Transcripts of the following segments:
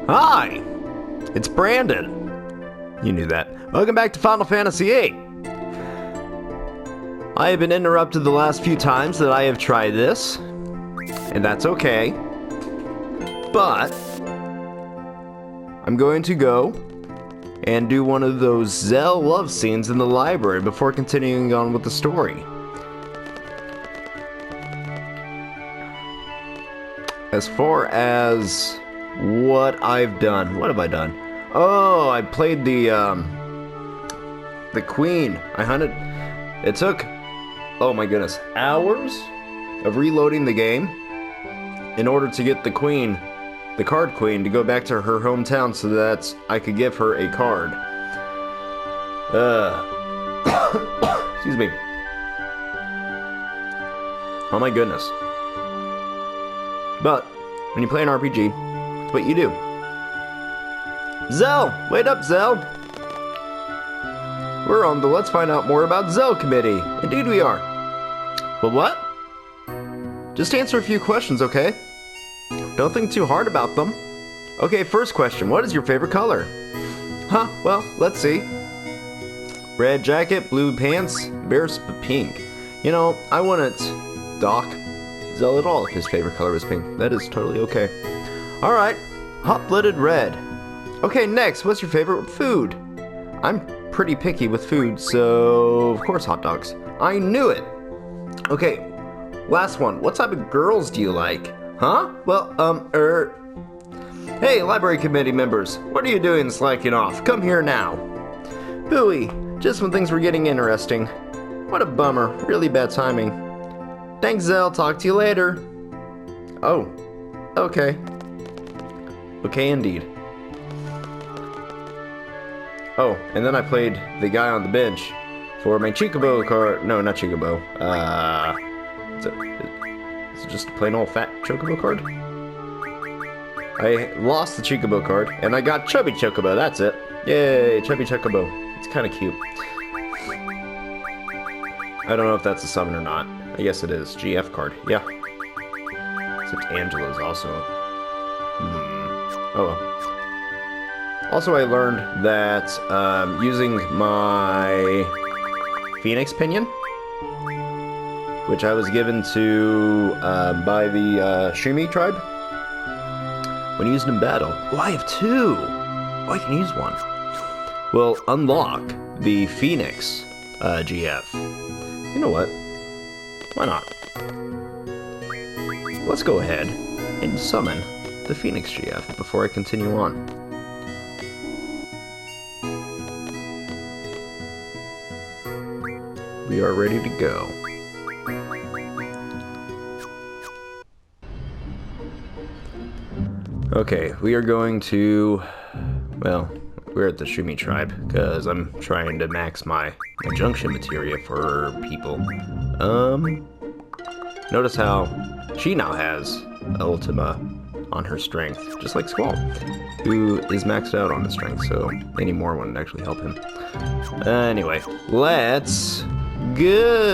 Hi! It's Brandon. You knew that. Welcome back to Final Fantasy VIII. I have been interrupted the last few times that I have tried this, and that's okay. But I'm going to go and do one of those Zell love scenes in the library before continuing on with the story. As far as what I've done, what have I done? Oh, I played the Queen. I hunted. It took, oh my goodness, hours of reloading the game in order to get the Queen, the card Queen, to go back to her hometown so that I could give her a card. Excuse me. Oh my goodness. But when you play an RPG, it's what you do. Zell! Wait up, Zell! We're on the Let's Find Out More About Zell committee. Indeed we are. Well, what? Just answer a few questions, okay? Don't think too hard about them. Okay, first question. What is your favorite color? Huh, well, let's see. Red jacket, blue pants, bears pink. You know, I wouldn't dock Zell at all if his favorite color was pink. That is totally okay. Alright, hot-blooded red. Okay, next, what's your favorite food? I'm pretty picky with food, so of course hot dogs. I knew it! Okay, last one. What type of girls do you like? Huh? Well, Hey, library committee members, what are you doing slacking off? Come here now. Booey, just when things were getting interesting. What a bummer, really bad timing. Thanks, Zell, talk to you later. Oh, okay. Okay, indeed. Oh, and then I played the guy on the bench for my Chocobo card. No, not Chocobo. Is it just a plain old fat Chocobo card? I lost the Chocobo card, and I got Chubby Chocobo, that's it. Yay, Chubby Chocobo. It's kind of cute. I don't know if that's a summon or not. I guess it is. GF card, yeah. Except Angela's also. Oh well. Also, I learned that using my Phoenix Pinion, which I was given to by the Shumi tribe, when used in battle. Oh, I have two! Oh, I can use one. Will unlock the Phoenix GF. You know what? Why not? Let's go ahead and summon the Phoenix GF before I continue on. We are ready to go. Okay, we are going to, well, we're at the Shumi tribe, because I'm trying to max my junction materia for people. Notice how she now has Ultima on her strength, just like Squall, who is maxed out on his strength, so any more wouldn't actually help him. Anyway, let's go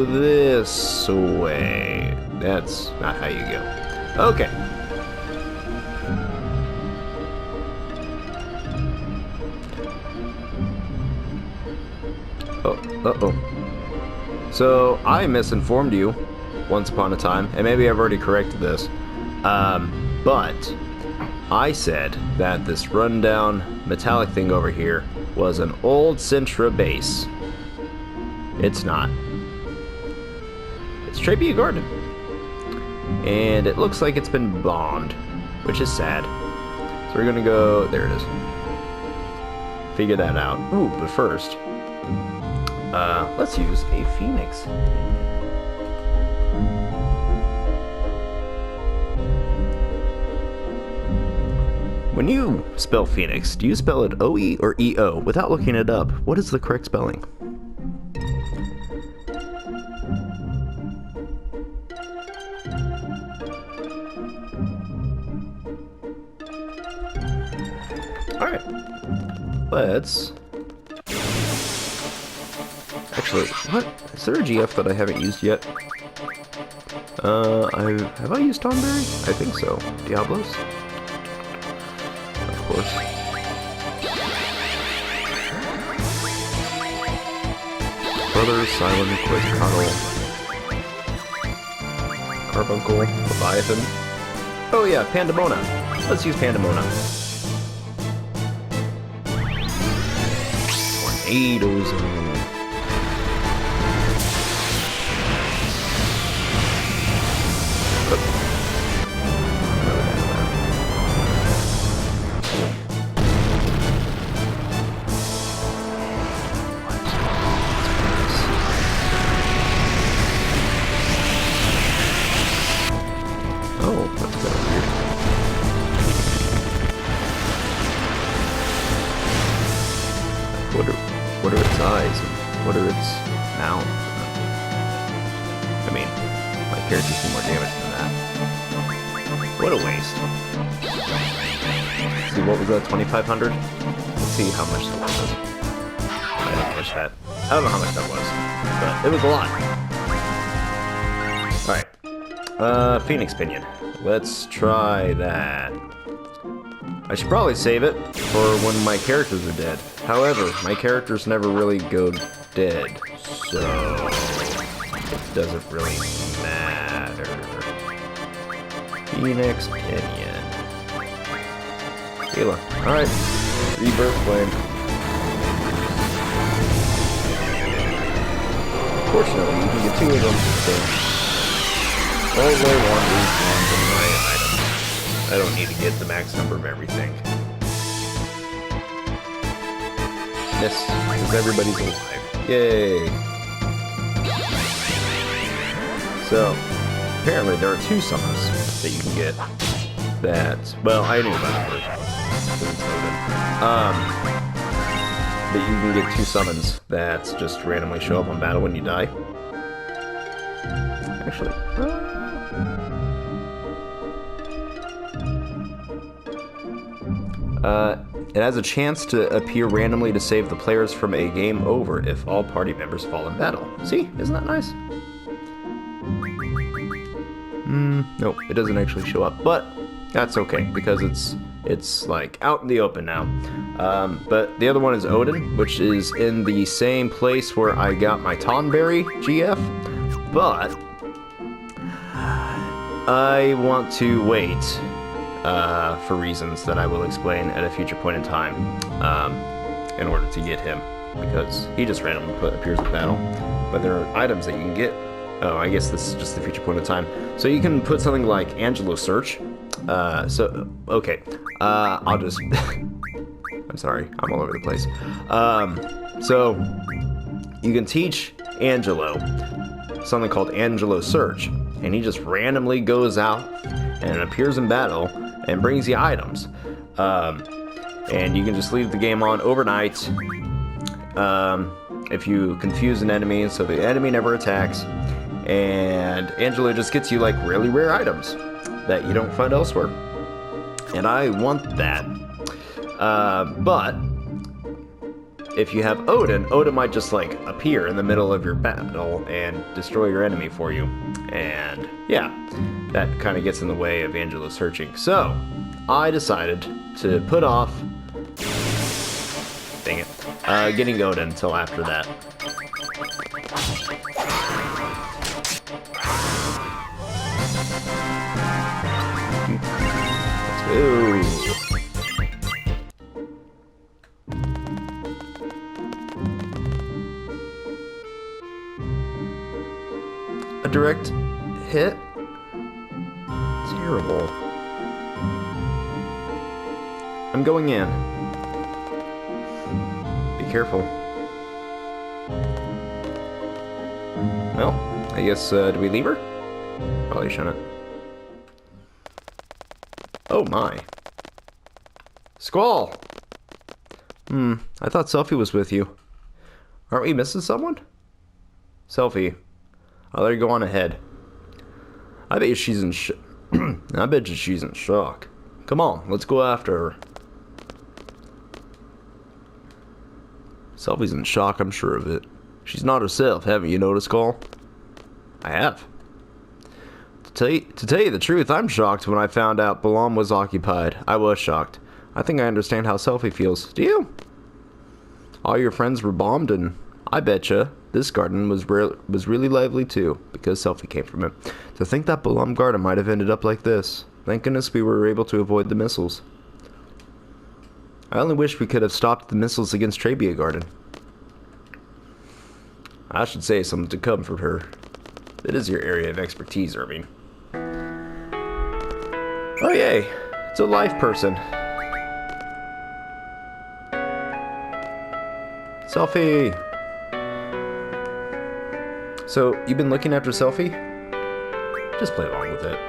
this way. That's not how you go. Okay. Uh-oh. So, I misinformed you once upon a time, and maybe I've already corrected this, but I said that this rundown metallic thing over here was an old Sintra base. It's not. It's Trebia Garden. And it looks like it's been bombed, which is sad. So we're gonna go, there it is. Figure that out. Ooh, but first, let's use a Phoenix. When you spell Phoenix, do you spell it O-E or E-O? Without looking it up, what is the correct spelling? Alright. Let's... Actually, what? Is there a GF that I haven't used yet? Have I used Tonberry? I think so. Diablos? course. Brother, Silent, Quetzalcoatl, Carbuncle, Leviathan. Oh yeah, Pandemona. Let's use Pandemona. Tornadoes. Oh, that's kind of weird. What are its eyes and what are its mouth? I mean, my characters do more damage than that. What a waste. See, what was that, 2,500? Let's see how much that was. I didn't push that. I don't know how much that was, but it was a lot. Alright. Phoenix Pinion. Let's try that. I should probably save it for when my characters are dead. However, my characters never really go dead, so it doesn't really matter. Phoenix Pinion. Gila. Alright. Rebirth Flame. Fortunately, you can get 2 of them, so all I want is one of my items. I don't need to get the max number of everything. Yes, because everybody's alive. Yay! So, apparently there are 2 summons that you can get that, well, I knew about it first. That you can get 2 summons that just randomly show up on battle when you die. Actually, it has a chance to appear randomly to save the players from a game over if all party members fall in battle. See? Isn't that nice? Nope, it doesn't actually show up, but that's okay, because it's like out in the open now. But the other one is Odin, which is in the same place where I got my Tonberry GF, but I want to wait for reasons that I will explain at a future point in time in order to get him, because he just randomly appears in battle. But there are items that you can get. Oh, I guess this is just the future point in time. So you can put something like Angelo Search. Okay. I'll just... I'm sorry, I'm all over the place. So you can teach Angelo something called Angelo Search, and he just randomly goes out and appears in battle and brings you items. And you can just leave the game on overnight if you confuse an enemy so the enemy never attacks, and Angelo just gets you like really rare items that you don't find elsewhere. And I want that. But if you have Odin might just like appear in the middle of your battle and destroy your enemy for you. And yeah, that kind of gets in the way of Angelo searching. So I decided to put off, dang it, getting Odin until after that. Ooh. A direct hit? Terrible. I'm going in. Be careful. Well, I guess, do we leave her? Probably shouldn't. Oh my. Squall! I thought Selphie was with you. Aren't we missing someone? Selphie, I'll let her go on ahead. I bet she's in I bet you she's in shock. Come on, let's go after her. Selphie's in shock, I'm sure of it. She's not herself, haven't you noticed, Call? I have. To tell you the truth, I'm shocked when I found out Balam was occupied. I was shocked. I think I understand how Selfie feels. Do you? All your friends were bombed, and I betcha this garden was really lively too, because Selfie came from it. To think that beloved garden might have ended up like this. Thank goodness we were able to avoid the missiles. I only wish we could have stopped the missiles against Trebia Garden. I should say something to comfort her. It is your area of expertise, Irving. Oh yay, it's a life person. Selfie! So, you've been looking after Selfie? Just play along with it.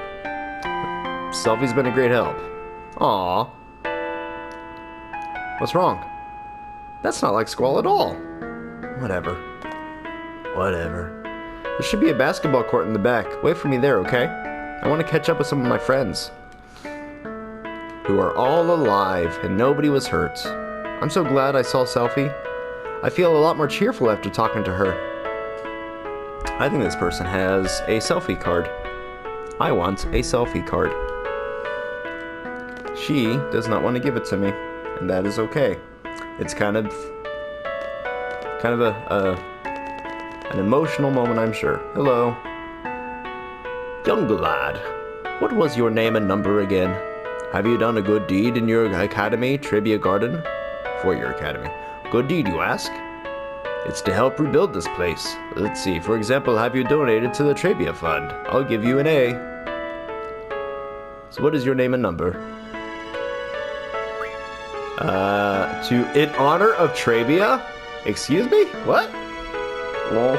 Selfie's been a great help. Aww. What's wrong? That's not like Squall at all. Whatever. There should be a basketball court in the back. Wait for me there, okay? I want to catch up with some of my friends. Who are all alive, and nobody was hurt. I'm so glad I saw Selfie. I feel a lot more cheerful after talking to her. I think this person has a selfie card. I want a selfie card. She does not want to give it to me, and that is okay. It's kind of an emotional moment, I'm sure. Hello. Young lad, what was your name and number again? Have you done a good deed in your academy, Trebia Garden? For your academy. Good deed, you ask? It's to help rebuild this place. Let's see, for example, have you donated to the Trebia Fund? I'll give you an A. So what is your name and number? In honor of Trebia? Excuse me? What? Lol.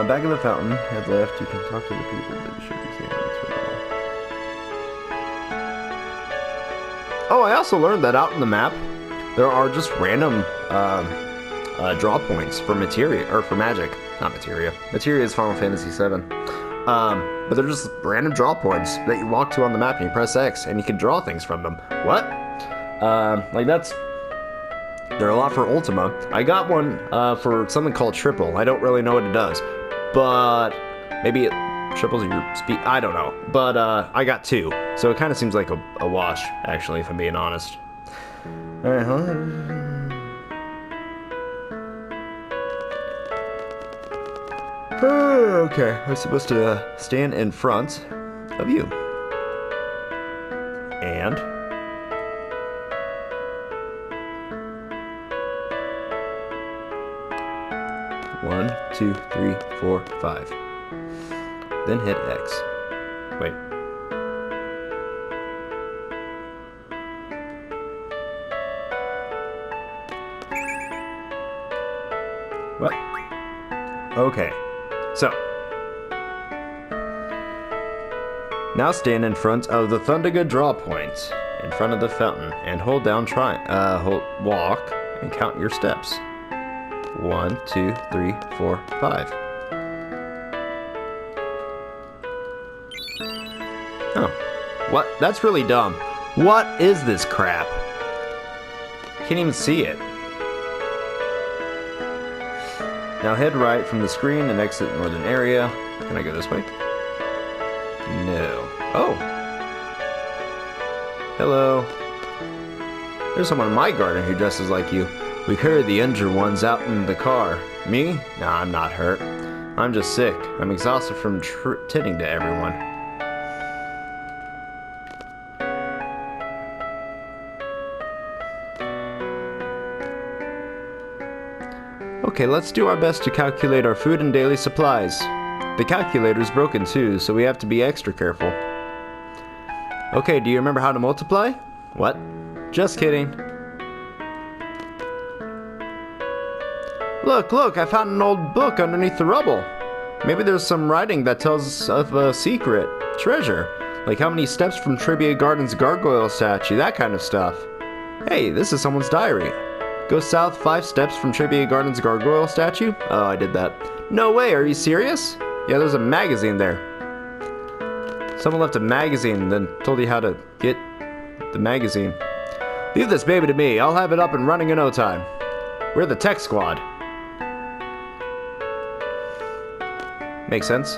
Back of the fountain, head left, you can talk to the people, but you should be seeing them. Oh, I also learned that out in the map, there are just random draw points for materia, or for magic. Not materia. Materia is Final Fantasy VII. But they're just random draw points that you walk to on the map and you press X and you can draw things from them. What? They're a lot for Ultima. I got one for something called Triple. I don't really know what it does. But maybe it triples your speed. I don't know. But I got 2. So it kind of seems like a wash, actually, if I'm being honest. Okay, I'm supposed to stand in front of you. And... 1, 2, 3, 4, 5. Then hit X. Wait. What? Okay. So. Now stand in front of the Thundiga draw point, in front of the fountain, and hold down walk, and count your steps. 1, 2, 3, 4, 5. Oh. What? That's really dumb. What is this crap? Can't even see it. Now head right from the screen and exit northern area. Can I go this way? No. Oh. Hello. There's someone in my garden who dresses like you. We carried the injured ones out in the car. Me? Nah, I'm not hurt. I'm just sick. I'm exhausted from tending to everyone. Okay, let's do our best to calculate our food and daily supplies. The calculator's broken too, so we have to be extra careful. Okay, do you remember how to multiply? What? Just kidding. Look, I found an old book underneath the rubble. Maybe there's some writing that tells of a secret treasure, like how many steps from Trebia Garden's gargoyle statue, that kind of stuff. Hey, this is someone's diary. Go south 5 steps from Trebia Garden's gargoyle statue? Oh, I did that. No way, are you serious? Yeah, there's a magazine there. Someone left a magazine, then told you how to get the magazine. Leave this baby to me, I'll have it up and running in no time. We're the tech squad. Makes sense.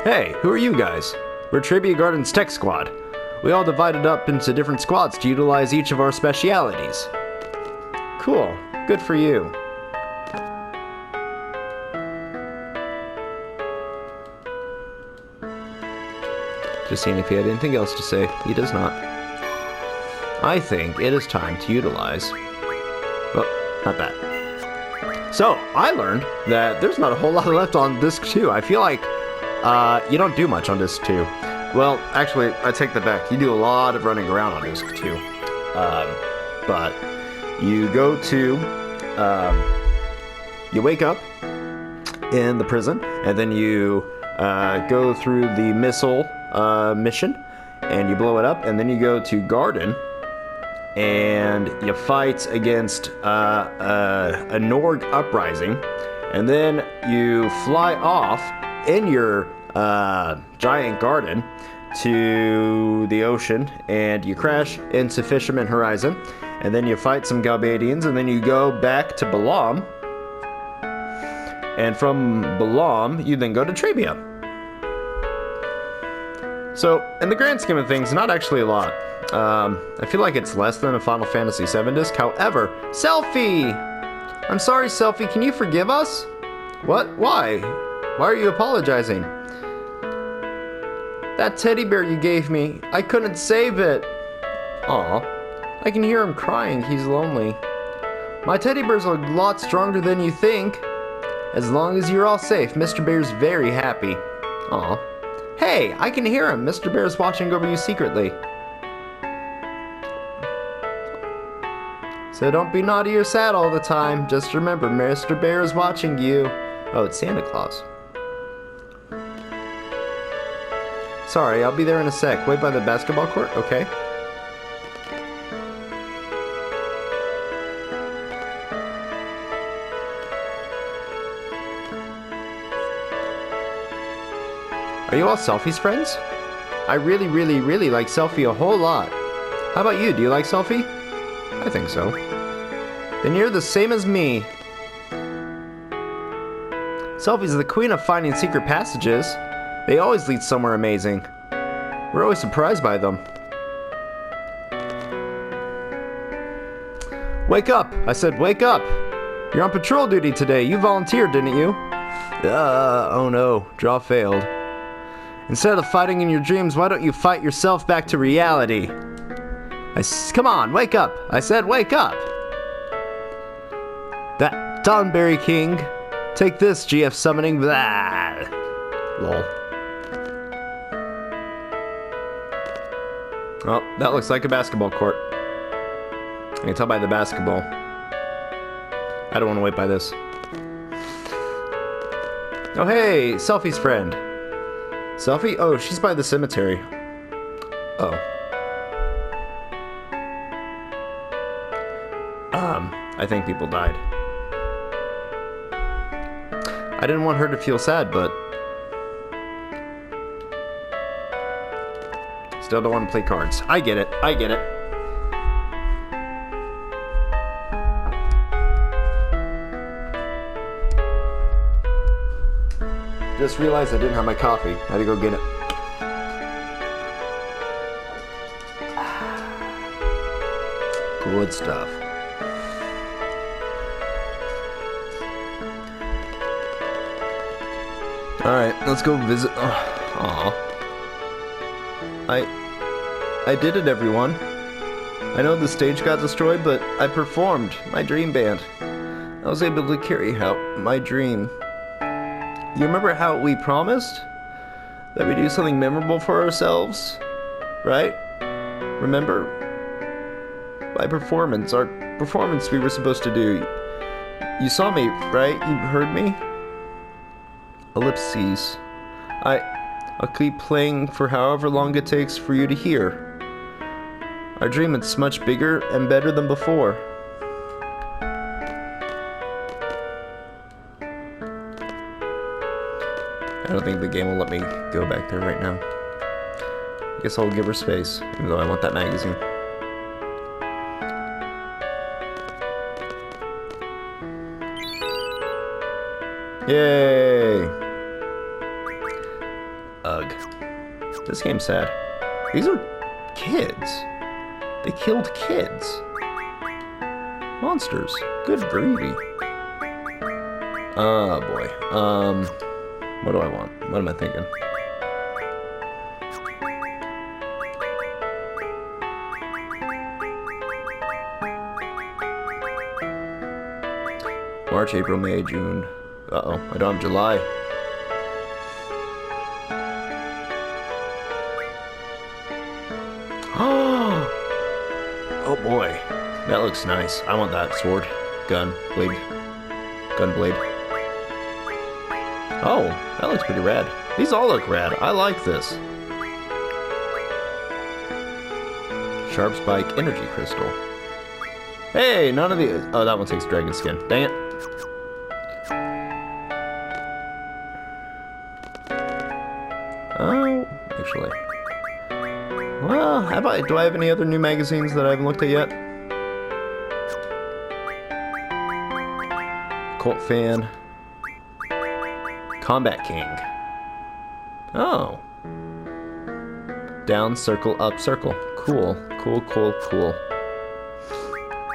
Hey, who are you guys? We're Trebia Garden's tech squad. We all divided up into different squads to utilize each of our specialities. Cool. Good for you. Just seeing if he had anything else to say. He does not. I think it is time to utilize... Oh, not that. So, I learned that there's not a whole lot left on Disc 2. I feel like you don't do much on Disc 2. Well, actually, I take that back. You do a lot of running around on Disc 2. But you go to... you wake up in the prison, and then you go through the missile mission, and you blow it up, and then you go to Garden, and you fight against a Norg uprising, and then you fly off in your giant garden to the ocean, and you crash into Fisherman Horizon, and then you fight some Galbadians, and then you go back to Balam, and from Balam you then go to Trebia. So, in the grand scheme of things, not actually a lot. I feel like it's less than a Final Fantasy VII disc. However, Selphie! I'm sorry, Selphie, can you forgive us? What? Why? Why are you apologizing? That teddy bear you gave me, I couldn't save it. Aw, I can hear him crying, he's lonely. My teddy bear's a lot stronger than you think. As long as you're all safe, Mr. Bear's very happy. Aw. Hey, I can hear him. Mr. Bear's watching over you secretly. So don't be naughty or sad all the time. Just remember, Mr. Bear is watching you. Oh, it's Santa Claus. Sorry, I'll be there in a sec. Wait by the basketball court? Okay. Are you all Selphie's friends? I really, really, really like Selphie a whole lot. How about you? Do you like Selphie? I think so. Then you're the same as me. Selphie's the queen of finding secret passages. They always lead somewhere amazing. We're always surprised by them. Wake up! I said wake up! You're on patrol duty today. You volunteered, didn't you? Oh no. Draw failed. Instead of fighting in your dreams, why don't you fight yourself back to reality? Come on, wake up! I said wake up! That Donberry King. Take this, GF summoning. Blah. Lol. Oh, that looks like a basketball court. I can tell by the basketball. I don't want to wait by this. Oh hey, Selphie's friend. Selphie? Oh, she's by the cemetery. Oh. I think people died. I didn't want her to feel sad, but... Still don't want to play cards. I get it. I get it. Just realized I didn't have my coffee. I had to go get it. Good stuff. Alright, let's go visit. Aw. I did it, everyone. I know the stage got destroyed, but I performed my dream band. I was able to carry out my dream. You remember how we promised that we do something memorable for ourselves? Right? Remember? My performance, our performance we were supposed to do. You saw me, right? You heard me? Ellipses. I'll keep playing for however long it takes for you to hear. Our dream is much bigger and better than before. I don't think the game will let me go back there right now. I guess I'll give her space, even though I want that magazine. Yay! Ugh. This game's sad. These are kids. They killed kids. Monsters. Good gravy. Oh boy. What do I want? What am I thinking? March, April, May, June. Uh-oh, I don't have July. Oh boy, that looks nice. I want that sword, gun, blade, gun blade. Oh, that looks pretty rad. These all look rad. I like this. Sharp Spike Energy Crystal. Hey, none of the... Oh, that one takes dragon skin. Dang it. Oh, actually. Well, do I have any other new magazines that I haven't looked at yet? Colt Fan. Combat King. Oh. Down, circle, up, circle. Cool. Cool, cool, cool.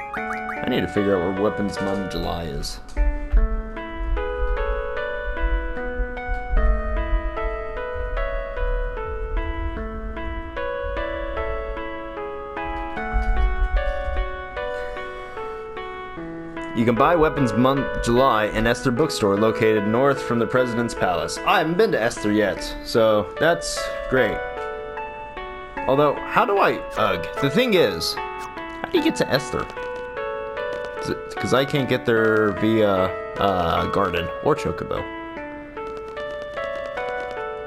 I need to figure out where Weapons Month July is. You can buy Weapons Month July in Esther Bookstore located north from the President's Palace. I haven't been to Esther yet, so that's great. Although, how do I... the thing is, how do you get to Esther? Because I can't get there via Garden or Chocobo.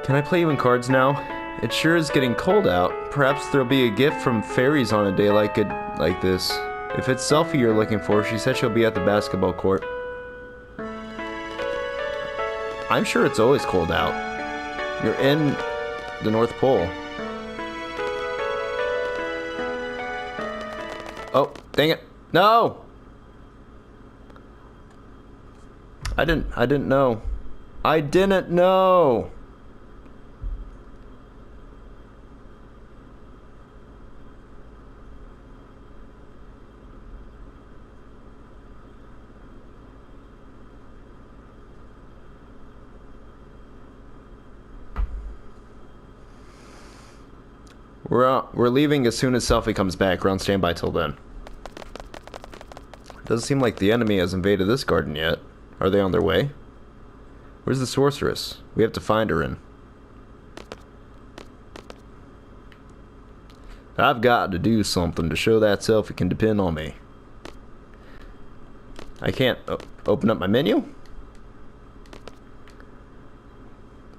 Can I play you in cards now? It sure is getting cold out. Perhaps there'll be a gift from fairies on a day like this. If it's Selfie you're looking for, she said she'll be at the basketball court. I'm sure it's always cold out. You're in the North Pole. Oh, dang it. No! I didn't know. I didn't know! We're leaving as soon as Selfie comes back. We're on standby till then. Doesn't seem like the enemy has invaded this garden yet. Are they on their way? Where's the sorceress? We have to find her in. I've got to do something to show that Selfie can depend on me. I can't open up my menu?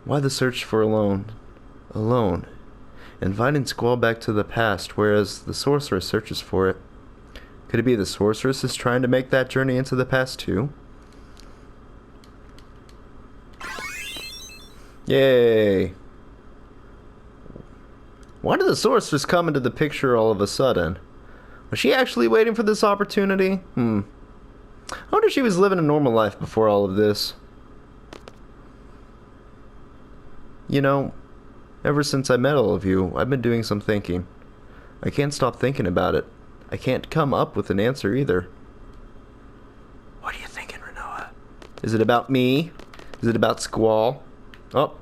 Why the search for alone? Inviting Squall back to the past, whereas the sorceress searches for it. Could it be the sorceress is trying to make that journey into the past too? Yay! Why did the sorceress come into the picture all of a sudden? Was she actually waiting for this opportunity? I wonder if she was living a normal life before all of this. You know, ever since I met all of you, I've been doing some thinking. I can't stop thinking about it. I can't come up with an answer either. What are you thinking, Renoa? Is it about me? Is it about Squall? Oh.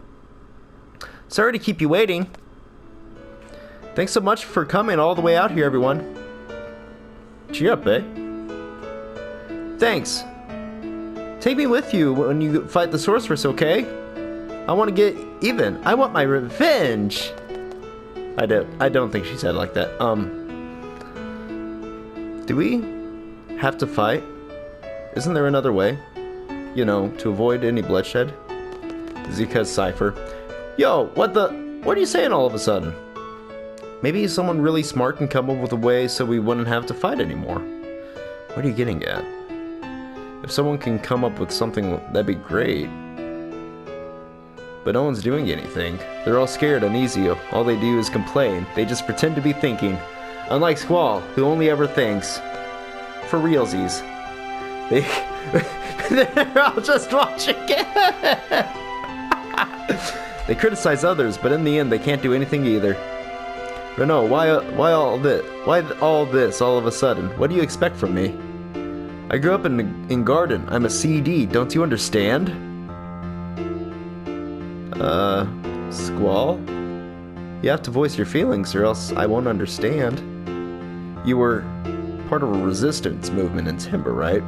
Sorry to keep you waiting. Thanks so much for coming all the way out here, everyone. Cheer up, eh? Thanks. Take me with you when you fight the sorceress, okay? I want to get even. I want my revenge. I don't think she said it like that. Do we have to fight? Isn't there another way? You know, to avoid any bloodshed? Zika's cipher. Yo, what are you saying all of a sudden? Maybe someone really smart can come up with a way so we wouldn't have to fight anymore. What are you getting at? If someone can come up with something, that'd be great. But no one's doing anything. They're all scared, uneasy. All they do is complain. They just pretend to be thinking. Unlike Squall, who only ever thinks. For realsies. They're all just watching it. They criticize others, but in the end, they can't do anything either. Or no, why all this? Why all this all of a sudden? What do you expect from me? I grew up in Garden. I'm a CD. Don't you understand? Squall? You have to voice your feelings or else I won't understand. You were part of a resistance movement in Timber, right?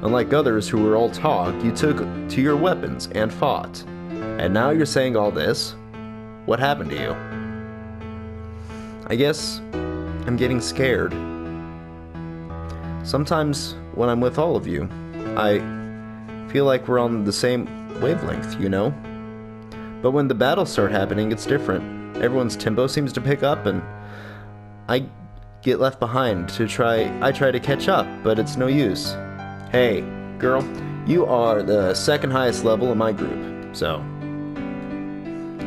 Unlike others who were all talk, you took to your weapons and fought. And now you're saying all this? What happened to you? I guess I'm getting scared. Sometimes when I'm with all of you, I feel like we're on the same wavelength, you know? But when the battles start happening, it's different. Everyone's tempo seems to pick up and I get left behind I try to catch up, but it's no use. Hey, girl, you are the second highest level in my group, so...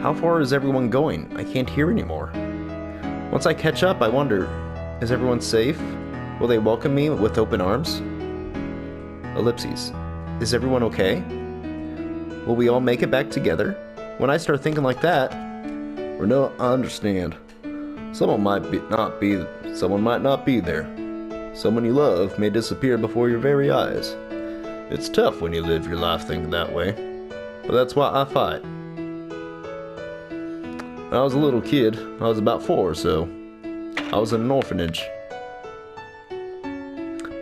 How far is everyone going? I can't hear anymore. Once I catch up, I wonder, is everyone safe? Will they welcome me with open arms? Ellipses. Is everyone okay? Will we all make it back together? When I start thinking like that... Or no, I understand. Someone might not be there. Someone you love may disappear before your very eyes. It's tough when you live your life thinking that way. But that's why I fight. When I was a little kid, I was about 4 or so. I was in an orphanage.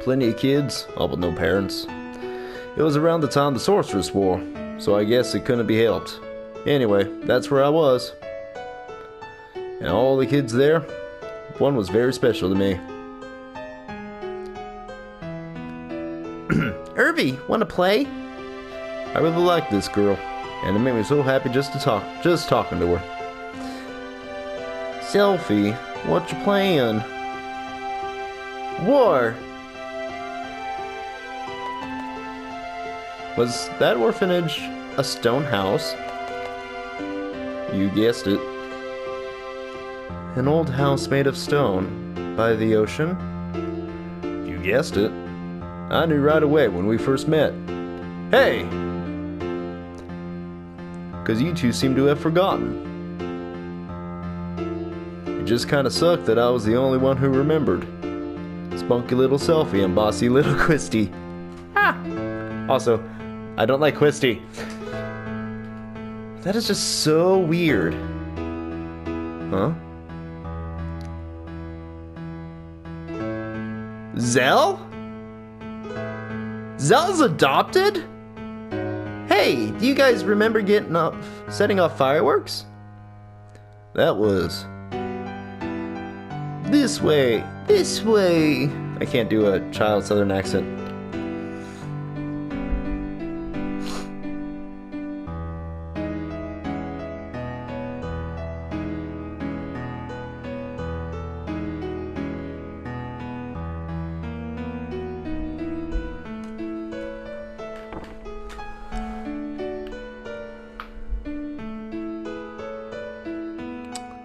Plenty of kids, all with no parents. It was around the time the Sorceress War, so I guess it couldn't be helped. Anyway, that's where I was. And all the kids there, one was very special to me. Irby, wanna play? I really like this girl, and it made me so happy just talking to her. Selfie, what you playing? War! Was that orphanage a stone house? You guessed it. An old house made of stone by the ocean? You guessed it. I knew right away when we first met. Hey! 'Cause you two seem to have forgotten. It just kinda sucked that I was the only one who remembered. Spunky little Selfie and bossy little Quisty. Ha! Also, I don't like Quisty. That is just so weird. Huh? Zell? Zell's adopted? Hey, do you guys remember setting off fireworks? That was... This way. I can't do a child southern accent.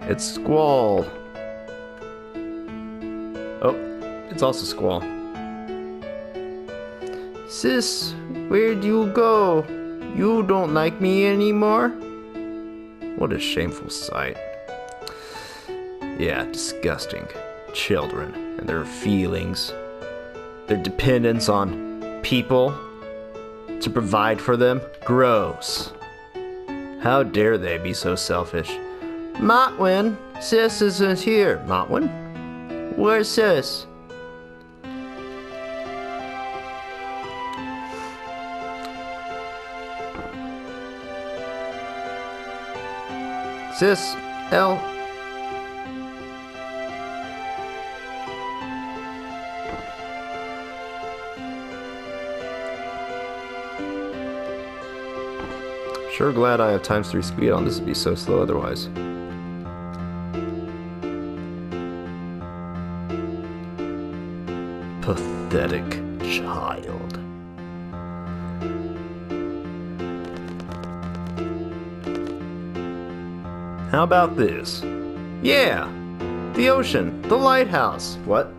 It's Squall. Oh, it's also Squall. Sis, where'd you go? You don't like me anymore? What a shameful sight. Yeah, disgusting. Children and their feelings. Their dependence on people to provide for them. Gross. How dare they be so selfish? Motwin, Sis isn't here. Motwin? Where's Sis? Sis, L. Sure glad I have ×3 speed on this would be so slow otherwise. Pathetic child. How about this? Yeah! The ocean! The lighthouse! What?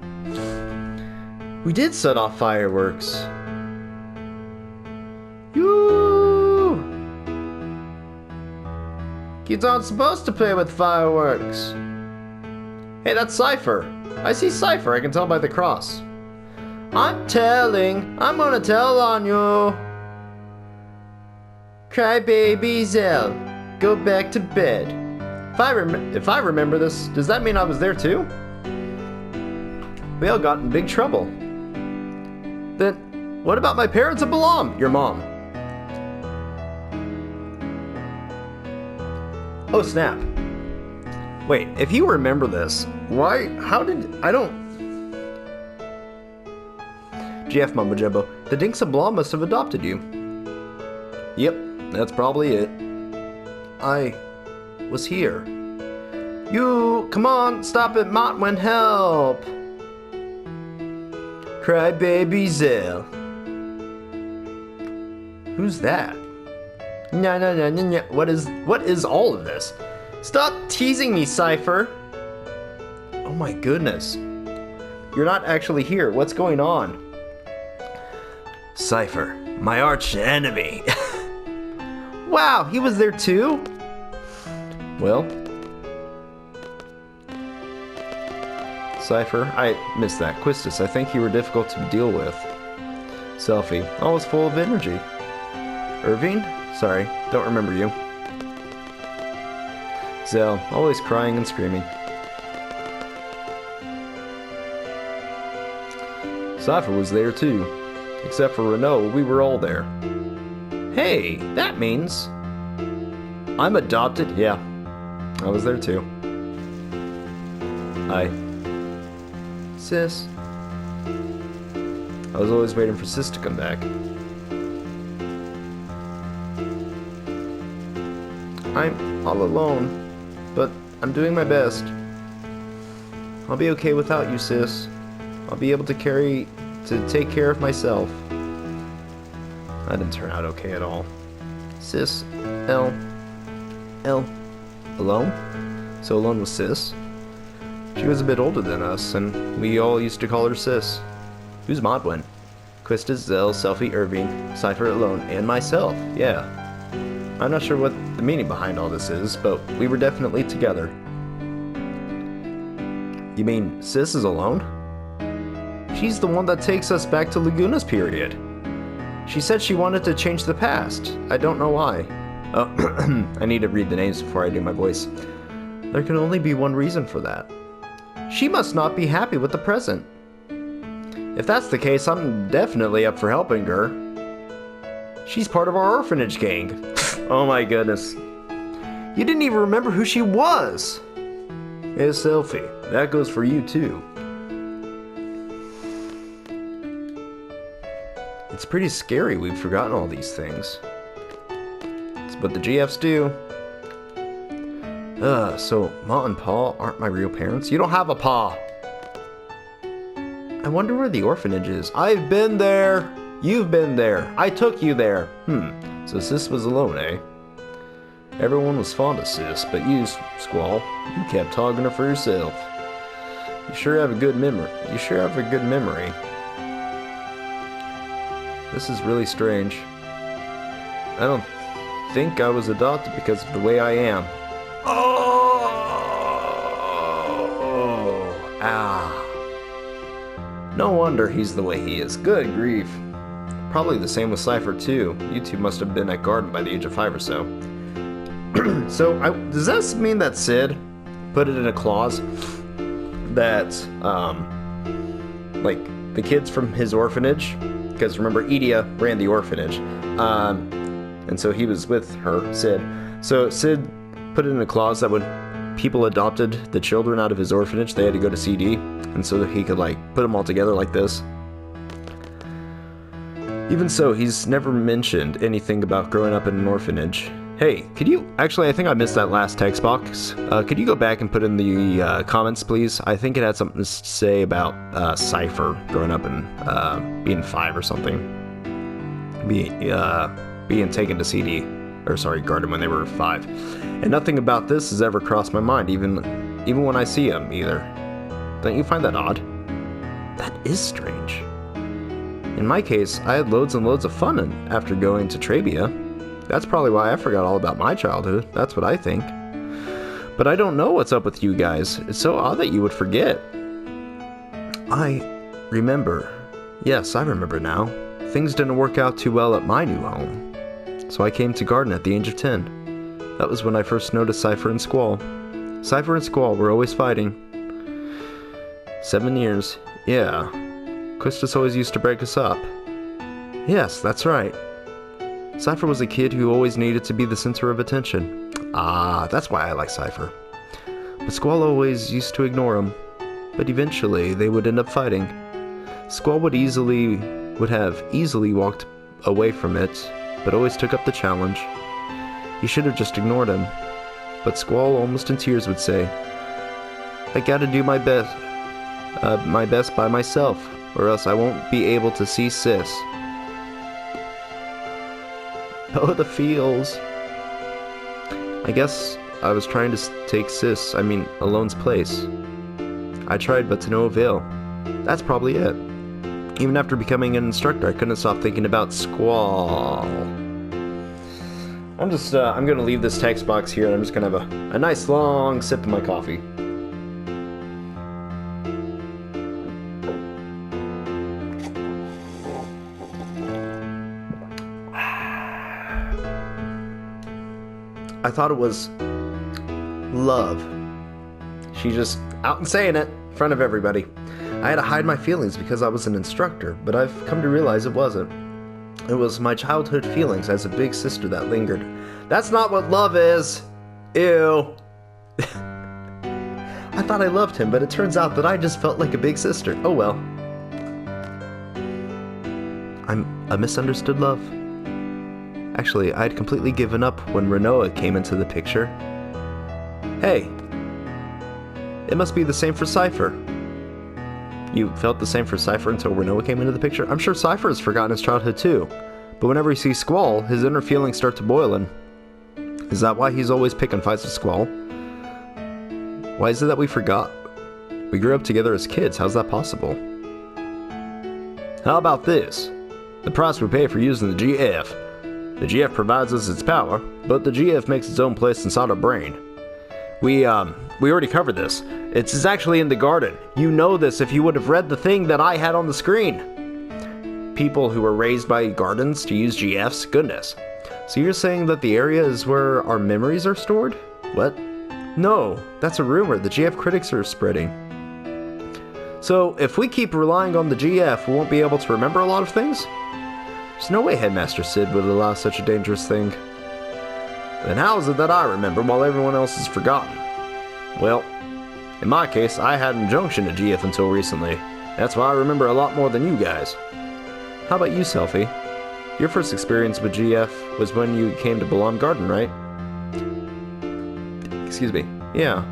We did set off fireworks! Yoo! Kids aren't supposed to play with fireworks! Hey, that's Cypher. I see Cypher, I can tell by the cross. I'm gonna tell on you. Cry baby Zell, go back to bed. If I remember this, does that mean I was there too? We all got in big trouble. Then, what about my parents and Balam, your mom? Oh snap. Wait, if you remember this, GF Mumbo Jumbo, the Dinks and Balam must have adopted you. Yep, that's probably it. I was here. Come on, stop it, Motwin, help! Cry baby Zell. Who's that? No. What is all of this? Stop teasing me, Cypher! Oh my goodness. You're not actually here. What's going on? Cypher, my arch enemy. Wow, he was there too? Well, Cypher, I missed that. Quistis, I think you were difficult to deal with. Selfie, always full of energy. Irving? Sorry, don't remember you. Zell, always crying and screaming. Cypher was there too. Except for Renault, we were all there. Hey, that means... I'm adopted? Yeah, I was there too. Sis. I was always waiting for Sis to come back. I'm all alone, but I'm doing my best. I'll be okay without you, Sis. I'll be able to take care of myself. That didn't turn out okay at all. Sis, L, alone? So alone with Sis? She was a bit older than us, and we all used to call her Sis. Who's Modwin? Quistis, Zell, Selfie, Irving, Cypher alone, and myself, yeah. I'm not sure what the meaning behind all this is, but we were definitely together. You mean Sis is alone? She's the one that takes us back to Laguna's period. She said she wanted to change the past. I don't know why. Oh, I need to read the names before I do my voice. There can only be one reason for that. She must not be happy with the present. If that's the case, I'm definitely up for helping her. She's part of our orphanage gang. Oh my goodness. You didn't even remember who she was! Hey, Selfie, that goes for you too. It's pretty scary we've forgotten all these things. It's what the GFs do. So Ma and Pa aren't my real parents? You don't have a Pa! I wonder where the orphanage is. I've been there! You've been there! I took you there! So Sis was alone, eh? Everyone was fond of Sis, but you, Squall, you kept hogging her for yourself. You sure have a good memory. This is really strange. I don't think I was adopted because of the way I am. No wonder he's the way he is. Good grief. Probably the same with Cypher too. You two must have been at Garden by the age of 5 or so. Does this mean that Sid put it in a clause that, like, the kids from his orphanage, because remember, Edia ran the orphanage, and so he was with her, Sid. So Sid put it in a clause that when people adopted the children out of his orphanage, they had to go to CD, and so that he could, like, put them all together like this. Even so, he's never mentioned anything about growing up in an orphanage. Hey, actually, I think I missed that last text box. Could you go back and put in the comments, please? I think it had something to say about Cypher growing up and being 5 or something. Being taken to CD, or sorry, Garden when they were 5. And nothing about this has ever crossed my mind, even when I see him, either. Don't you find that odd? That is strange. In my case, I had loads and loads of fun after going to Trabia. That's probably why I forgot all about my childhood. That's what I think. But I don't know what's up with you guys. It's so odd that you would forget. I remember. Yes, I remember now. Things didn't work out too well at my new home. So I came to Garden at the age of 10. That was when I first noticed Cypher and Squall. Cypher and Squall were always fighting. 7 years. Yeah. Quistis always used to break us up. Yes, that's right. Cypher was a kid who always needed to be the center of attention. Ah, that's why I like Cypher. But Squall always used to ignore him. But eventually, they would end up fighting. Squall would have easily walked away from it, but always took up the challenge. He should have just ignored him. But Squall, almost in tears, would say, I gotta do my best by myself, or else I won't be able to see Sis. Oh, the feels. I guess I was trying to take Alone's place. I tried, but to no avail. That's probably it. Even after becoming an instructor, I couldn't stop thinking about Squall. I'm gonna leave this text box here, and I'm just gonna have a nice long sip of my coffee. I thought it was love. She just out and saying it in front of everybody. I had to hide my feelings because I was an instructor, but I've come to realize it wasn't. It was my childhood feelings as a big sister that lingered. That's not what love is! Ew. I thought I loved him, but it turns out that I just felt like a big sister. Oh well. I'm a misunderstood love. Actually, I had completely given up when Renoa came into the picture. Hey. It must be the same for Cypher. You felt the same for Cypher until Renoa came into the picture? I'm sure Cypher has forgotten his childhood too. But whenever he sees Squall, his inner feelings start to boil in. Is that why he's always picking fights with Squall? Why is it that we forgot? We grew up together as kids, how's that possible? How about this? The price we pay for using the GF. The GF provides us its power, but the GF makes its own place inside our brain. We already covered this. It's actually in the garden. You know this if you would have read the thing that I had on the screen. People who were raised by gardens to use GFs? Goodness. So you're saying that the area is where our memories are stored? What? No, that's a rumor the GF critics are spreading. So if we keep relying on the GF, we won't be able to remember a lot of things? There's no way Headmaster Sid would allow such a dangerous thing. Then how is it that I remember while everyone else is forgotten? Well, in my case, I had an injunction to GF until recently. That's why I remember a lot more than you guys. How about you, Selphie? Your first experience with GF was when you came to Balam Garden, right? Excuse me. Yeah.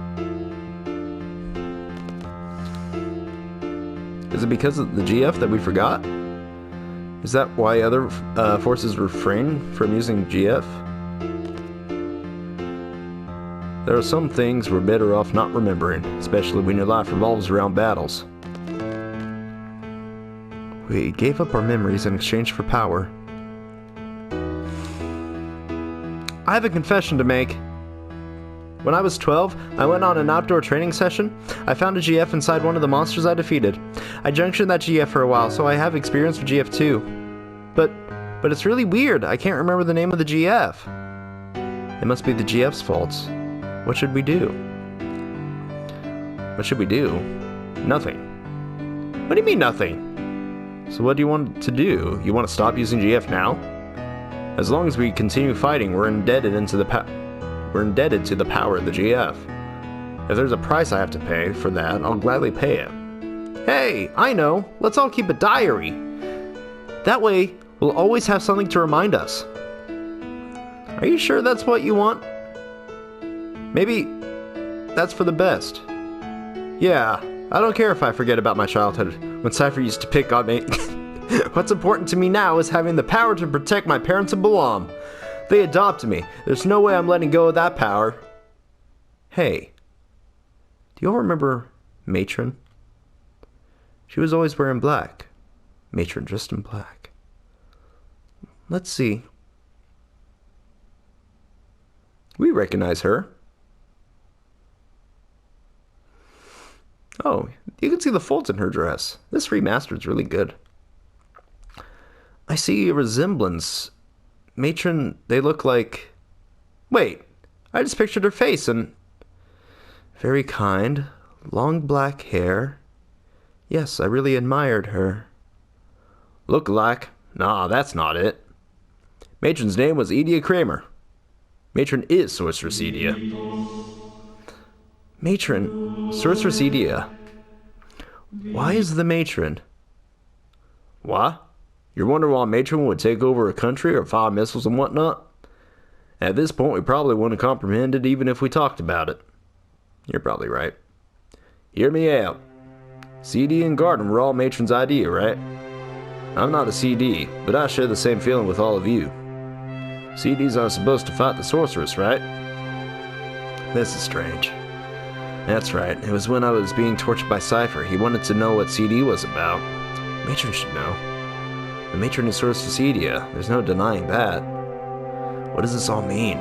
Is it because of the GF that we forgot? Is that why other forces refrain from using GF? There are some things we're better off not remembering, especially when your life revolves around battles. We gave up our memories in exchange for power. I have a confession to make. When I was 12, I went on an outdoor training session. I found a GF inside one of the monsters I defeated. I junctioned that GF for a while, so I have experience with GF too. But it's really weird. I can't remember the name of the GF. It must be the GF's fault. What should we do? What should we do? Nothing. What do you mean nothing? So what do you want to do? You want to stop using GF now? As long as we continue fighting, we're indebted to the power of the GF. If there's a price I have to pay for that, I'll gladly pay it. Hey, I know. Let's all keep a diary. That way, we'll always have something to remind us. Are you sure that's what you want? Maybe that's for the best. Yeah, I don't care if I forget about my childhood when Cypher used to pick on me. What's important to me now is having the power to protect my parents in Balam. They adopted me. There's no way I'm letting go of that power. Hey, do you all remember Matron? She was always wearing black. Matron dressed in black. Let's see. We recognize her. Oh, you can see the folds in her dress. This remastered's really good. I see a resemblance. Matron, they look like... Wait, I just pictured her face and... Very kind, long black hair. Yes, I really admired her. Look like? Nah, that's not it. Matron's name was Edia Kramer. Matron is Sorceress Edia. Matron, Sorceress Edia. Why is the matron? What? You're wondering why Matron would take over a country or fire missiles and whatnot? At this point, we probably wouldn't comprehend it even if we talked about it. You're probably right. Hear me out. CD and Garden were all Matron's idea, right? I'm not a CD, but I share the same feeling with all of you. CDs are supposed to fight the sorceress, right? This is strange. That's right, it was when I was being tortured by Cypher. He wanted to know what CD was about. Matron should know. The Matron is Sorceress Edia. There's no denying that. What does this all mean?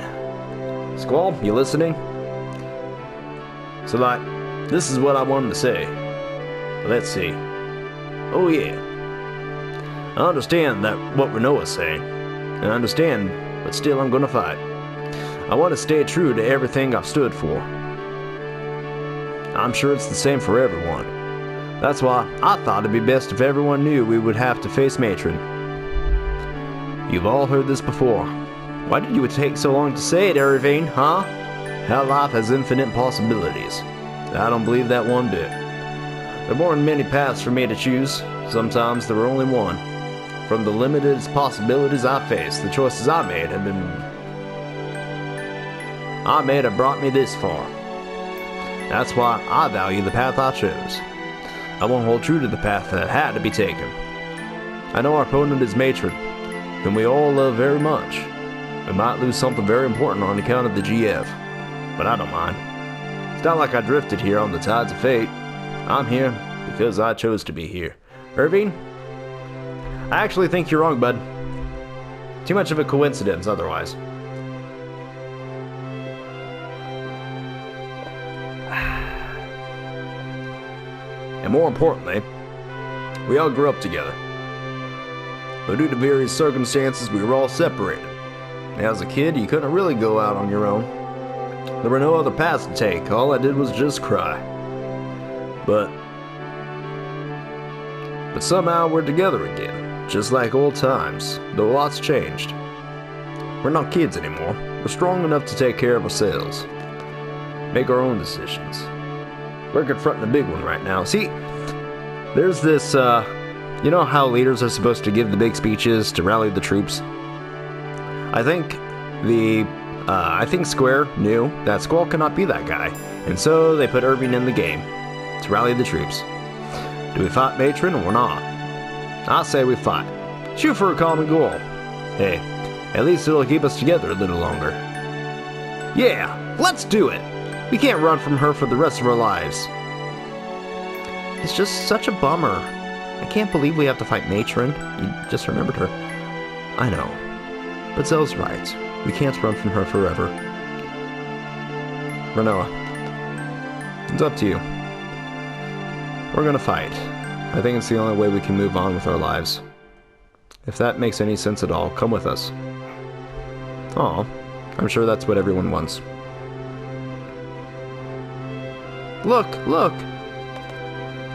Squall, you listening? So, this is what I wanted to say. Let's see. Oh, yeah. I understand that what Renoa's saying. And I understand, but still I'm gonna fight. I want to stay true to everything I've stood for. I'm sure it's the same for everyone. That's why I thought it'd be best if everyone knew we would have to face Matron. You've all heard this before. Why did you take so long to say it, Irvine, huh? How life has infinite possibilities. I don't believe that one bit. There weren't many paths for me to choose. Sometimes there were only one. From the limited possibilities I faced, the choices I made have brought me this far. That's why I value the path I chose. I won't hold true to the path that had to be taken. I know our opponent is Matron, whom we all love very much. We might lose something very important on account of the GF, but I don't mind. It's not like I drifted here on the tides of fate. I'm here because I chose to be here. Irvine? I actually think you're wrong, bud. Too much of a coincidence otherwise. And more importantly, we all grew up together. But due to various circumstances, we were all separated. As a kid, you couldn't really go out on your own. There were no other paths to take. All I did was just cry. But somehow we're together again, just like old times, though a lot's changed. We're not kids anymore. We're strong enough to take care of ourselves, make our own decisions. We're confronting a big one right now. See, there's this, you know how leaders are supposed to give the big speeches to rally the troops? I think Square knew that Squall cannot be that guy, and so they put Irving in the game to rally the troops. Do we fight Matron or not? I say we fight. Shoot for a common goal. Hey, at least it'll keep us together a little longer. Yeah, let's do it! We can't run from her for the rest of our lives. It's just such a bummer. I can't believe we have to fight Matron. You just remembered her. I know. But Zell's right. We can't run from her forever. Renoa, it's up to you. We're gonna fight. I think it's the only way we can move on with our lives. If that makes any sense at all, come with us. Aw, I'm sure that's what everyone wants. Look, look!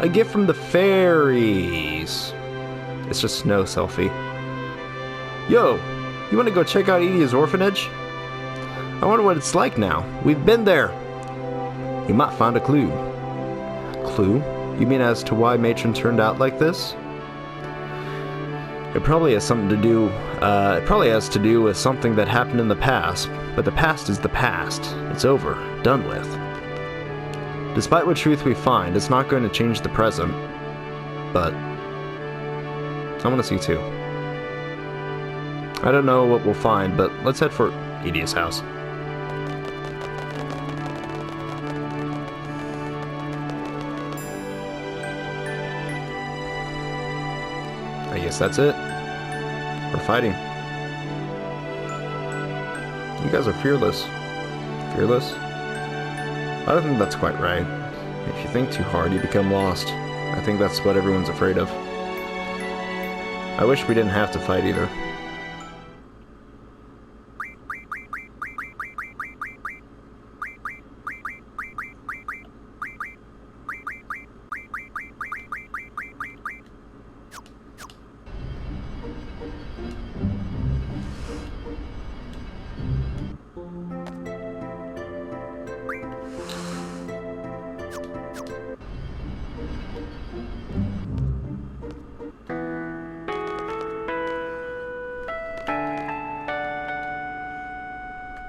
A gift from the fairies! It's just snow, Selfie. Yo, you want to go check out Edia's orphanage? I wonder what it's like now. We've been there. You might find a clue. Clue? You mean as to why Matron turned out like this? It probably has something to do, it probably has to do with something that happened in the past, but the past is the past. It's over. Done with. Despite what truth we find, it's not going to change the present. But I want to see too. I don't know what we'll find, but let's head for Edia's house. I guess that's it. We're fighting. You guys are fearless. Fearless? I don't think that's quite right. If you think too hard, you become lost. I think that's what everyone's afraid of. I wish we didn't have to fight either.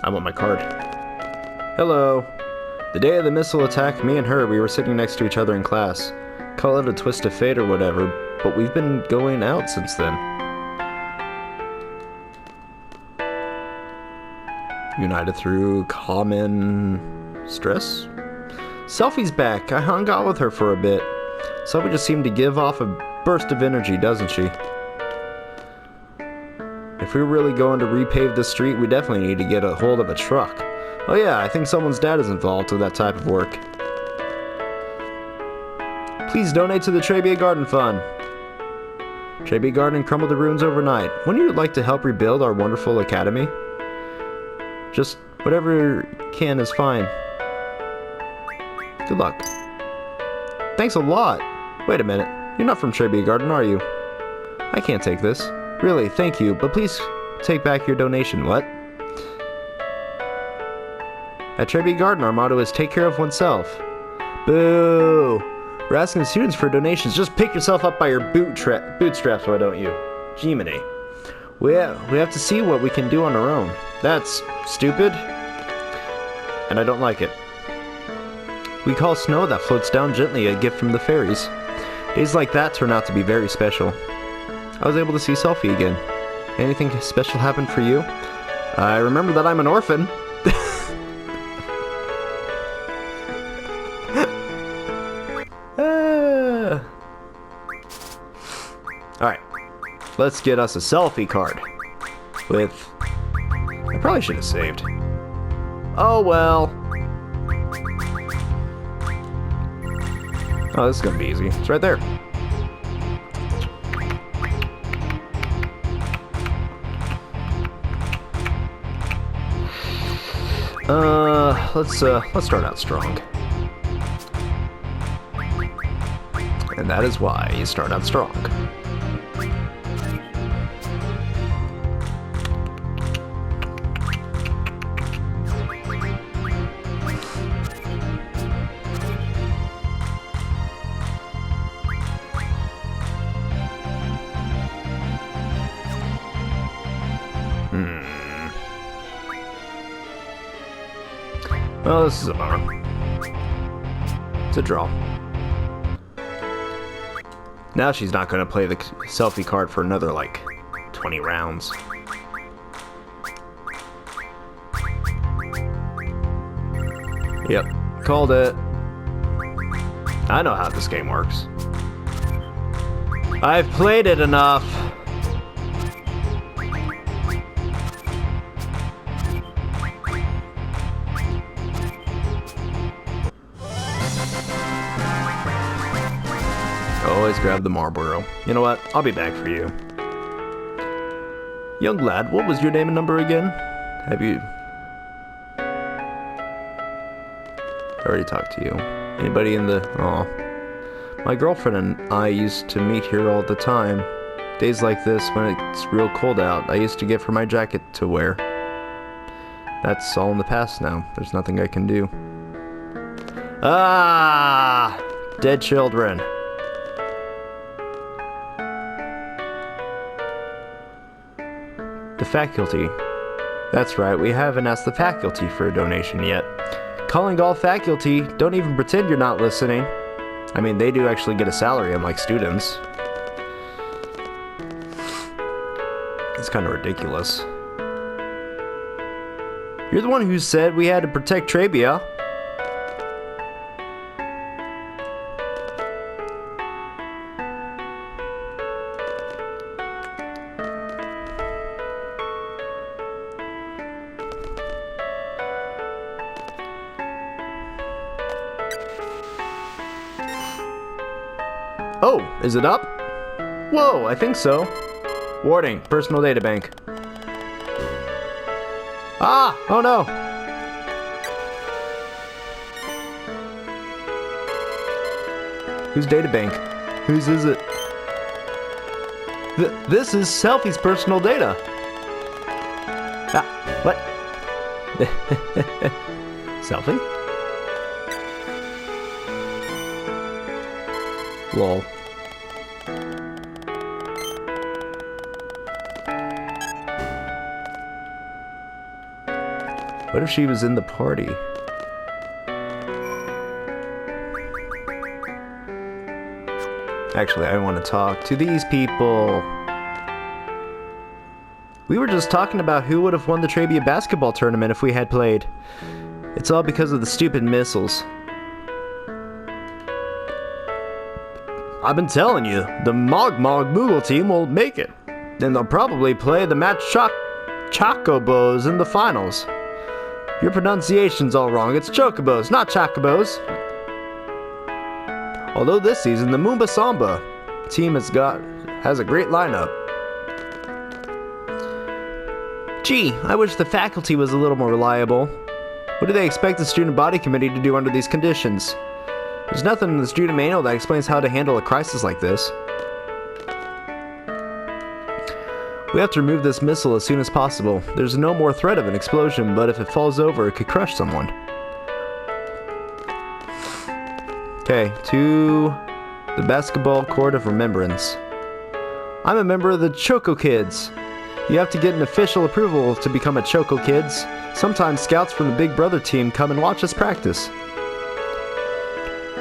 I want my card. Hello. The day of the missile attack, me and her, we were sitting next to each other in class. Call it a twist of fate or whatever, but we've been going out since then. United through common stress? Selfie's back. I hung out with her for a bit. Selfie just seemed to give off a burst of energy, doesn't she? If we were really going to repave this street, we definitely need to get a hold of a truck. Oh yeah, I think someone's dad is involved with that type of work. Please donate to the Trebia Garden Fund. Trebia Garden crumbled to ruins overnight. Wouldn't you like to help rebuild our wonderful academy? Just whatever can is fine. Good luck. Thanks a lot. Wait a minute. You're not from Trebia Garden, are you? I can't take this. Really, thank you, but please take back your donation. What? At Trebia Garden, our motto is take care of oneself. Boo! We're asking students for donations. Just pick yourself up by your bootstraps, why don't you? Jiminy. We have to see what we can do on our own. That's stupid. And I don't like it. We call snow that floats down gently a gift from the fairies. Days like that turn out to be very special. I was able to see Selfie again. Anything special happened for you? I remember that I'm an orphan. Alright. Let's get us a selfie card. With... I probably should have saved. Oh well. Oh, this is gonna be easy. It's right there. Let's start out strong. And that is why you start out strong. Well, this is a bummer. It's a draw. Now she's not going to play the selfie card for another, like, 20 rounds. Yep, called it. I know how this game works. I've played it enough. Always grab the Marlboro. You know what? I'll be back for you. Young lad, what was your name and number again? Have you... I already talked to you. Anybody in the... Aw. My girlfriend and I used to meet here all the time. Days like this, when it's real cold out, I used to give her my jacket to wear. That's all in the past now. There's nothing I can do. Ah! Dead children. The faculty. That's right, we haven't asked the faculty for a donation yet. Calling all faculty, don't even pretend you're not listening. I mean, they do actually get a salary, unlike students. It's kind of ridiculous. You're the one who said we had to protect Trebia. Oh, is it up? Whoa, I think so. Warning, personal data bank. Ah, oh no. Whose data bank? Whose is it? This is Selfie's personal data. Ah, what? Selfie? Lol. What if she was in the party? Actually, I want to talk to these people. We were just talking about who would have won the Trabia basketball tournament if we had played. It's all because of the stupid missiles. I've been telling you, the Mog Moogle team will make it. And they'll probably play the match Chocobos in the finals. Your pronunciation's all wrong. It's Chocobos, not Chocobos. Although this season, the Moomba Samba team has a great lineup. Gee, I wish the faculty was a little more reliable. What do they expect the student body committee to do under these conditions? There's nothing in the student manual that explains how to handle a crisis like this. We have to remove this missile as soon as possible. There's no more threat of an explosion, but if it falls over, it could crush someone. Okay, to the basketball court of remembrance. I'm a member of the Choco Kids. You have to get an official approval to become a Choco Kids. Sometimes scouts from the Big Brother team come and watch us practice.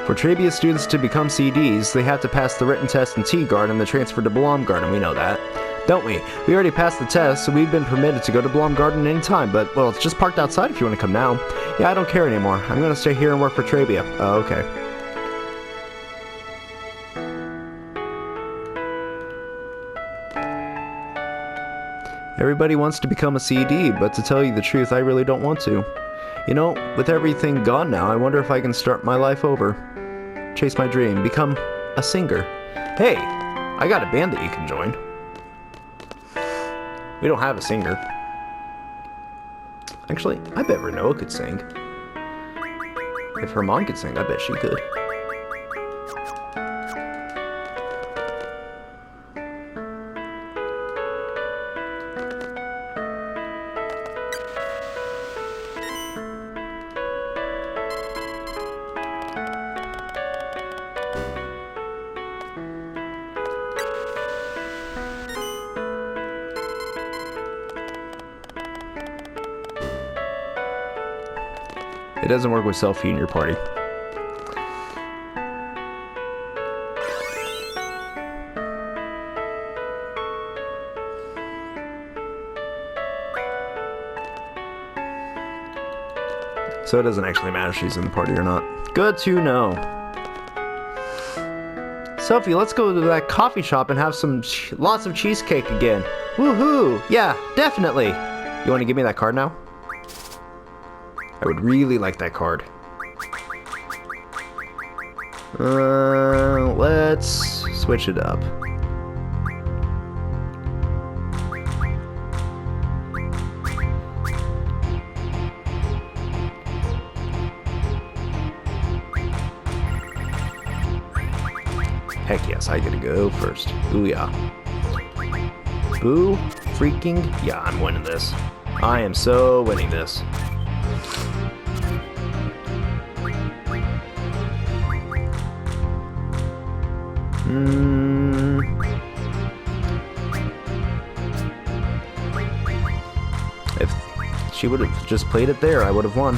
For Trabia students to become CDs, they have to pass the written test in T-Guard and the transfer to Blom Garden. We know that, don't we? We already passed the test, so we've been permitted to go to Blom Garden anytime, but, well, it's just parked outside if you want to come now. Yeah, I don't care anymore. I'm going to stay here and work for Trabia. Oh, okay. Everybody wants to become a CD, but to tell you the truth, I really don't want to. You know, with everything gone now, I wonder if I can start my life over. Chase my dream, become a singer. Hey, I got a band that you can join. We don't have a singer. Actually, I bet Renoa could sing. If her mom could sing, I bet she could. It doesn't work with Selfie in your party. So it doesn't actually matter if she's in the party or not. Good to know. Selfie, let's go to that coffee shop and have lots of cheesecake again. Woohoo! Yeah, definitely. You want to give me that card now? I would really like that card. Let's switch it up. Heck yes, I get to go first. Booyah. Boo freaking yeah, I'm winning this. I am so winning this. If she would have just played it there, I would have won.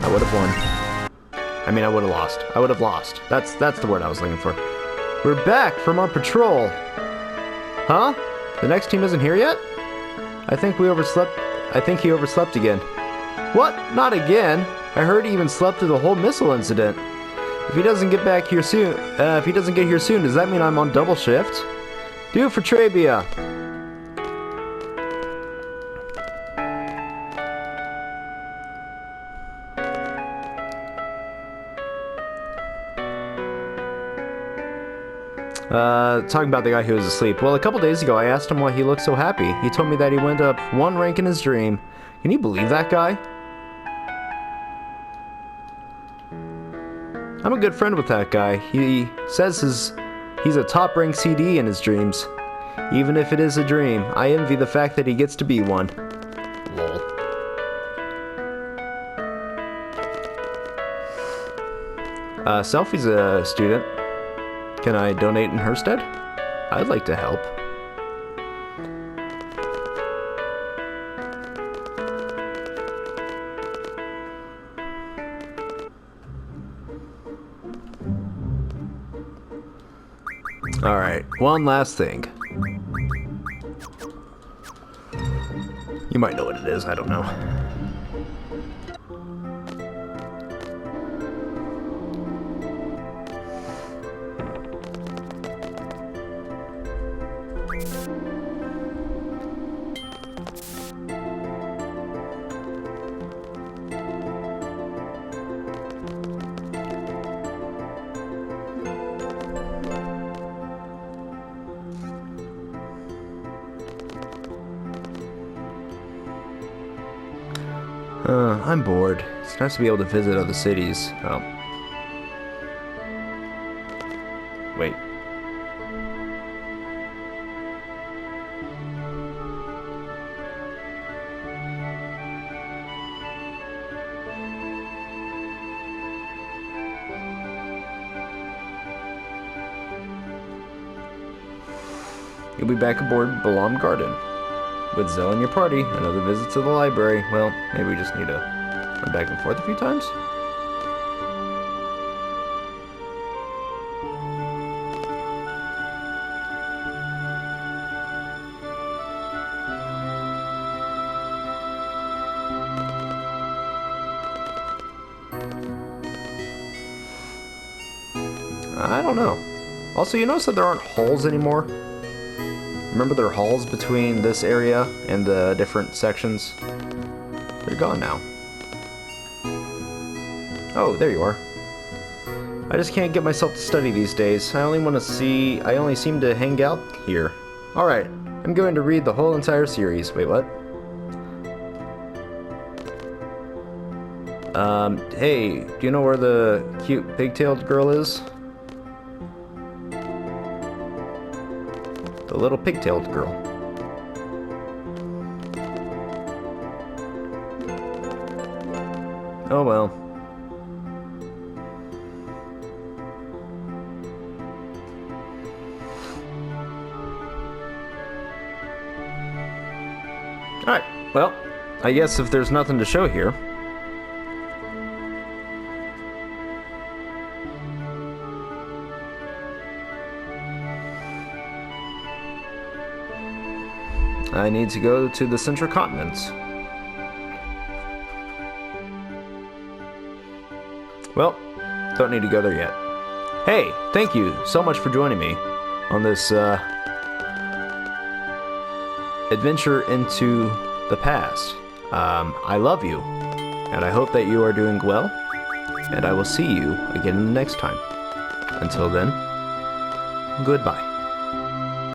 I would have won. I mean, I would have lost. I would have lost. That's the word I was looking for. We're back from our patrol. Huh? The next team isn't here yet? I think he overslept again. What? Not again? I heard he even slept through the whole missile incident. If he doesn't get here soon, does that mean I'm on double shift? Do it for Trabia. Talking about the guy who was asleep. Well, a couple days ago, I asked him why he looked so happy. He told me that he went up 1 rank in his dream. Can you believe that guy? I'm a good friend with that guy. He says he's a top-ranked CD in his dreams. Even if it is a dream, I envy the fact that he gets to be one. Lol. Selfie's a student. Can I donate in her stead? I'd like to help. Alright, one last thing. You might know what it is, I don't know. I'm bored. It's nice to be able to visit other cities. Oh. Wait. You'll be back aboard Balam Garden. With Zell in your party, another visit to the library. Well, maybe we just need to run back and forth a few times? I don't know. Also, you notice that there aren't halls anymore? Remember there are halls between this area and the different sections? They're gone now. Oh, there you are. I just can't get myself to study these days. I only seem to hang out here. Alright, I'm going to read the whole entire series. Wait, what? Hey, do you know where the cute pigtailed girl is? The little pigtailed girl. Oh well. Alright, well, I guess if there's nothing to show here. I need to go to the Central Continents. Well, don't need to go there yet. Hey, thank you so much for joining me on this adventure into the past. I love you, and I hope that you are doing well, and I will see you again next time. Until then, goodbye.